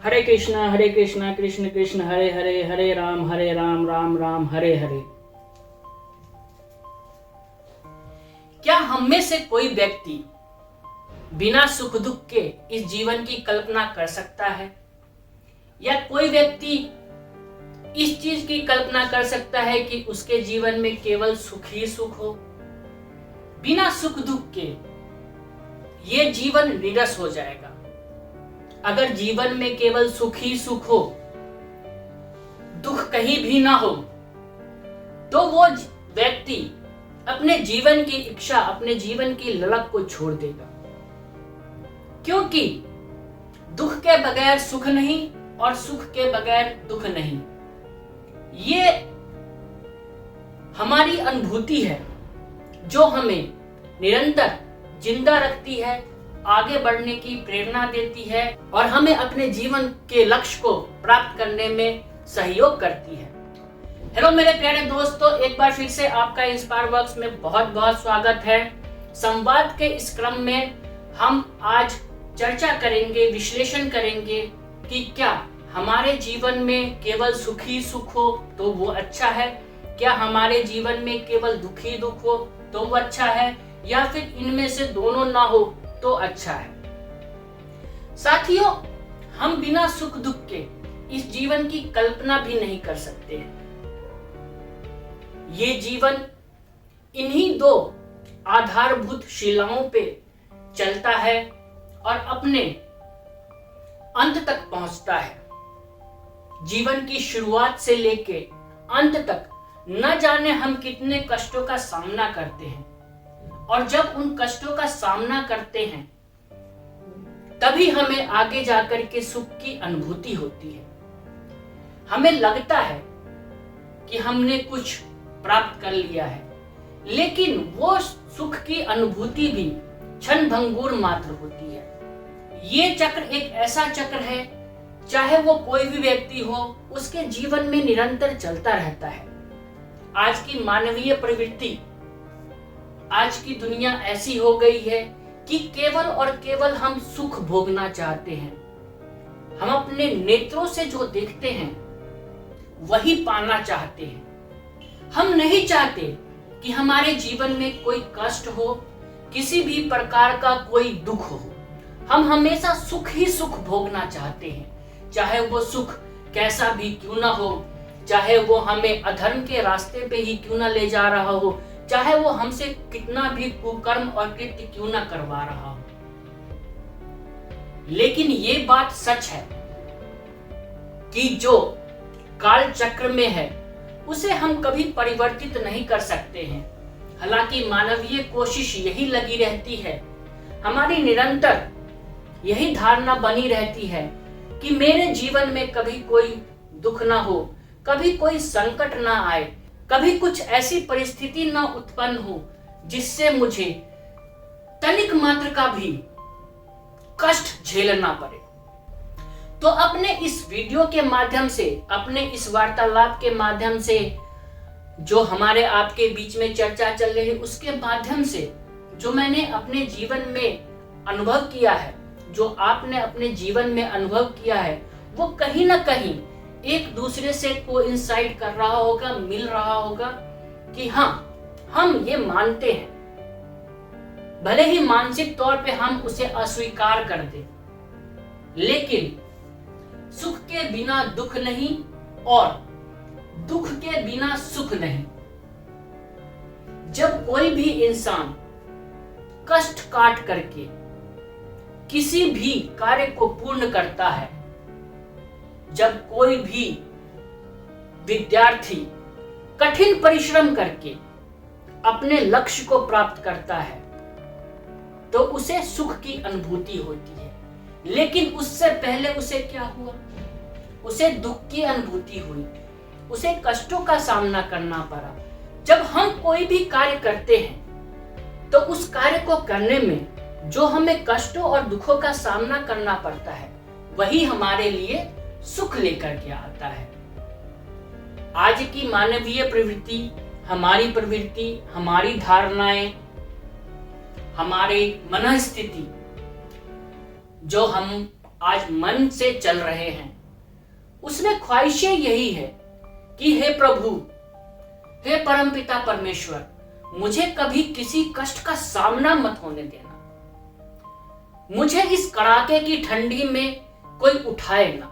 हरे कृष्णा कृष्ण कृष्ण हरे हरे, हरे राम राम राम हरे हरे। क्या हम में से कोई व्यक्ति बिना सुख दुख के इस जीवन की कल्पना कर सकता है? या कोई व्यक्ति इस चीज की कल्पना कर सकता है कि उसके जीवन में केवल सुख ही सुख हो? बिना सुख दुख के ये जीवन नीरस हो जाएगा। अगर जीवन में केवल सुख ही सुख हो, दुख कहीं भी ना हो, तो वो व्यक्ति अपने जीवन की इच्छा, अपने जीवन की ललक को छोड़ देगा। क्योंकि दुख के बगैर सुख नहीं और सुख के बगैर दुख नहीं। ये हमारी अनुभूति है जो हमें निरंतर जिंदा रखती है, आगे बढ़ने की प्रेरणा देती है और हमें अपने जीवन के लक्ष्य को प्राप्त करने में सहयोग करती है। हेलो मेरे प्यारे दोस्तों, एक बार फिर से आपका इंस्पायर वर्क्स में बहुत बहुत स्वागत है। संवाद के इस क्रम में हम आज चर्चा करेंगे, विश्लेषण करेंगे कि क्या हमारे जीवन में केवल सुख ही सुख हो तो वो अच्छा है, क्या हमारे जीवन में केवल दुख ही दुख हो तो वो अच्छा है, या फिर इनमें से दोनों ना हो तो अच्छा है। साथियों, हम बिना सुख दुख के इस जीवन की कल्पना भी नहीं कर सकते हैं। ये जीवन इन्हीं दो आधारभूत शिलाओं पे चलता है और अपने अंत तक पहुंचता है। जीवन की शुरुआत से लेके अंत तक न जाने हम कितने कष्टों का सामना करते हैं, और जब उन कष्टों का सामना करते हैं तभी हमें आगे जाकर के सुख की अनुभूति होती है। हमें लगता है कि हमने कुछ प्राप्त कर लिया है, लेकिन वो सुख की अनुभूति भी क्षण भंगुर मात्र होती है। ये चक्र एक ऐसा चक्र है, चाहे वो कोई भी व्यक्ति हो, उसके जीवन में निरंतर चलता रहता है। आज की मानवीय प्रवृत्ति, आज की दुनिया ऐसी हो गई है कि केवल और केवल हम सुख भोगना चाहते हैं। हम अपने नेत्रों से जो देखते हैं वही पाना चाहते हैं। हम नहीं चाहते कि हमारे जीवन में कोई कष्ट हो, किसी भी प्रकार का कोई दुख हो। हम हमेशा सुख ही सुख भोगना चाहते हैं, चाहे वो सुख कैसा भी क्यों ना हो, चाहे वो हमें अधर्म के रास्ते पे ही क्यों ना ले जा रहा हो, चाहे वो हमसे कितना भी कुकर्म और कृत्य क्यों ना करवा रहा हो। लेकिन ये बात सच है कि जो काल चक्र में है उसे हम कभी परिवर्तित नहीं कर सकते हैं। हालांकि मानवीय कोशिश यही लगी रहती है, हमारी निरंतर यही धारणा बनी रहती है कि मेरे जीवन में कभी कोई दुख ना हो, कभी कोई संकट ना आए, कभी कुछ ऐसी परिस्थिति न उत्पन्न हो जिससे मुझे तनिक मात्र का भी कष्ट झेलना पड़े। तो अपने इस वीडियो के माध्यम से, अपने इस वार्तालाप के माध्यम से, जो हमारे आपके बीच में चर्चा चल रही है उसके माध्यम से, जो मैंने अपने जीवन में अनुभव किया है, जो आपने अपने जीवन में अनुभव किया है, वो कहीं ना कहीं एक दूसरे से कोइंसाइड कर रहा होगा, मिल रहा होगा कि हाँ, हम ये मानते हैं, भले ही मानसिक तौर पे हम उसे अस्वीकार कर दें, लेकिन सुख के बिना दुख नहीं और दुख के बिना सुख नहीं। जब कोई भी इंसान कष्ट काट करके किसी भी कार्य को पूर्ण करता है, जब कोई भी विद्यार्थी कठिन परिश्रम करके अपने लक्ष्य को प्राप्त करता है, तो उसे सुख की अनुभूति होती है। लेकिन उससे पहले उसे क्या हुआ? उसे दुख की अनुभूति हुई, उसे कष्टों का सामना करना पड़ा। जब हम कोई भी कार्य करते हैं तो उस कार्य को करने में जो हमें कष्टों और दुखों का सामना करना पड़ता है, वही हमारे लिए सुख लेकर के आता है। आज की मानवीय प्रवृत्ति, हमारी प्रवृत्ति, हमारी धारणाएं, हमारी मनस्थिति, जो हम आज मन से चल रहे हैं, उसमें ख्वाहिशें यही है कि हे प्रभु, हे परमपिता परमेश्वर, मुझे कभी किसी कष्ट का सामना मत होने देना, मुझे इस कड़ाके की ठंडी में कोई उठाए ना,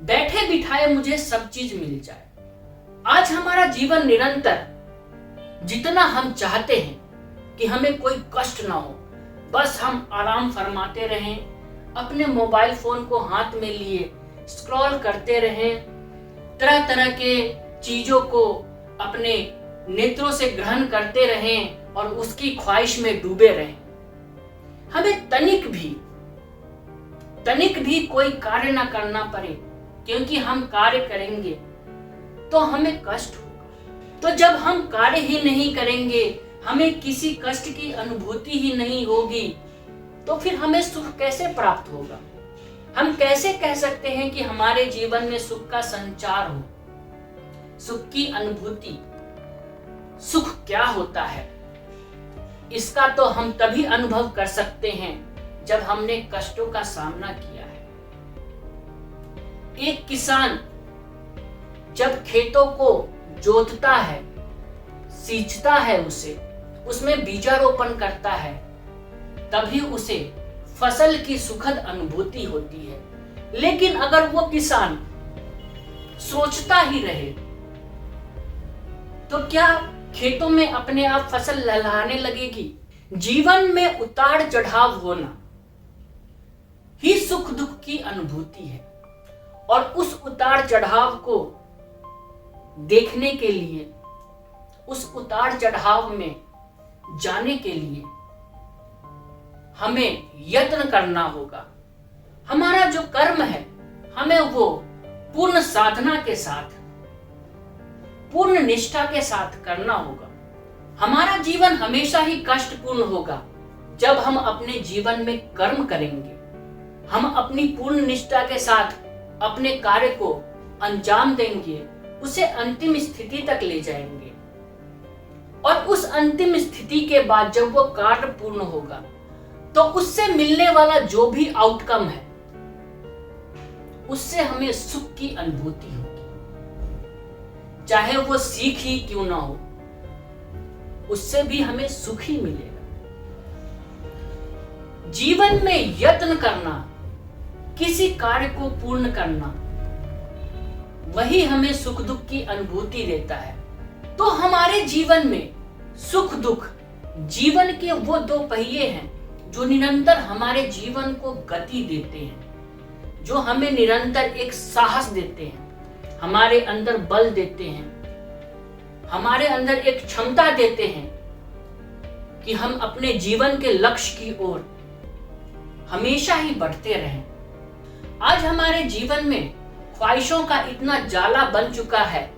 बैठे बिठाए मुझे सब चीज मिल जाए। आज हमारा जीवन निरंतर जितना हम चाहते हैं कि हमें कोई कष्ट ना हो, बस हम आराम फरमाते रहें, अपने मोबाइल फोन को हाथ में लिए स्क्रॉल करते रहें, तरह तरह के चीजों को अपने नेत्रों से ग्रहण करते रहें और उसकी ख्वाहिश में डूबे रहें। हमें तनिक भी कोई कार्य ना करना पड़े, क्योंकि हम कार्य करेंगे तो हमें कष्ट होगा। तो जब हम कार्य ही नहीं करेंगे, हमें किसी कष्ट की अनुभूति ही नहीं होगी, तो फिर हमें सुख कैसे प्राप्त होगा? हम कैसे कह सकते हैं कि हमारे जीवन में सुख का संचार हो, सुख की अनुभूति? सुख क्या होता है, इसका तो हम तभी अनुभव कर सकते हैं जब हमने कष्टों का सामना किया है। एक किसान जब खेतों को जोतता है, सींचता है, उसमें बीजारोपण करता है, तभी उसे फसल की सुखद अनुभूति होती है। लेकिन अगर वो किसान सोचता ही रहे तो क्या खेतों में अपने आप फसल लहलहाने लगेगी? जीवन में उतार चढ़ाव होना ही सुख दुख की अनुभूति है, और उस उतार चढ़ाव को देखने के लिए, उस उतार चढ़ाव में जाने के लिए हमें यत्न करना होगा। हमारा जो कर्म है, हमें वो पूर्ण साधना के साथ, पूर्ण निष्ठा के साथ करना होगा। हमारा जीवन हमेशा ही कष्टपूर्ण होगा जब हम अपने जीवन में कर्म करेंगे, हम अपनी पूर्ण निष्ठा के साथ अपने कार्य को अंजाम देंगे, उसे अंतिम स्थिति तक ले जाएंगे, और उस अंतिम स्थिति के बाद जब वो कार्य पूर्ण होगा तो उससे मिलने वाला जो भी आउटकम है, उससे हमें सुख की अनुभूति होगी, चाहे वो सीख ही क्यों ना हो, उससे भी हमें सुख ही मिलेगा। जीवन में यत्न करना, किसी कार्य को पूर्ण करना, वही हमें सुख दुख की अनुभूति देता है। तो हमारे जीवन में सुख दुख जीवन के वो दो पहिए हैं जो निरंतर हमारे जीवन को गति देते हैं, जो हमें निरंतर एक साहस देते हैं, हमारे अंदर बल देते हैं, हमारे अंदर एक क्षमता देते हैं कि हम अपने जीवन के लक्ष्य की ओर हमेशा ही बढ़ते रहें। आज हमारे जीवन में ख्वाहिशों का इतना जाला बन चुका है,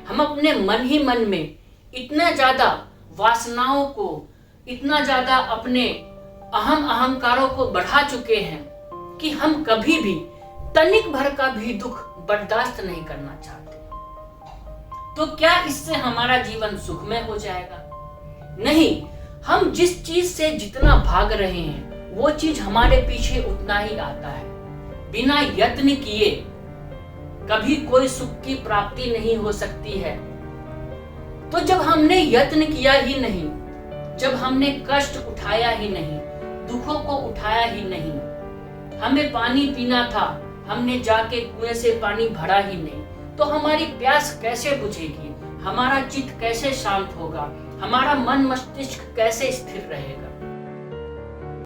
हम अपने मन ही मन में इतना ज्यादा वासनाओं को, इतना ज्यादा अपने अहंकारों को बढ़ा चुके हैं कि हम कभी भी तनिक भर का भी दुख बर्दाश्त नहीं करना चाहते। तो क्या इससे हमारा जीवन सुखमय हो जाएगा? नहीं, हम जिस चीज से जितना भाग रहे हैं वो चीज हमारे पीछे उतना ही आता है। बिना यत्न किए कभी कोई सुख की प्राप्ति नहीं हो सकती है। तो जब हमने यत्न किया ही नहीं, जब हमने कष्ट उठाया ही नहीं, दुखों को उठाया ही नहीं, हमें पानी पीना था, हमने जाके कुएं से पानी भरा ही नहीं, तो हमारी प्यास कैसे बुझेगी? हमारा चित्त कैसे शांत होगा? हमारा मन मस्तिष्क कैसे स्थिर रहेगा?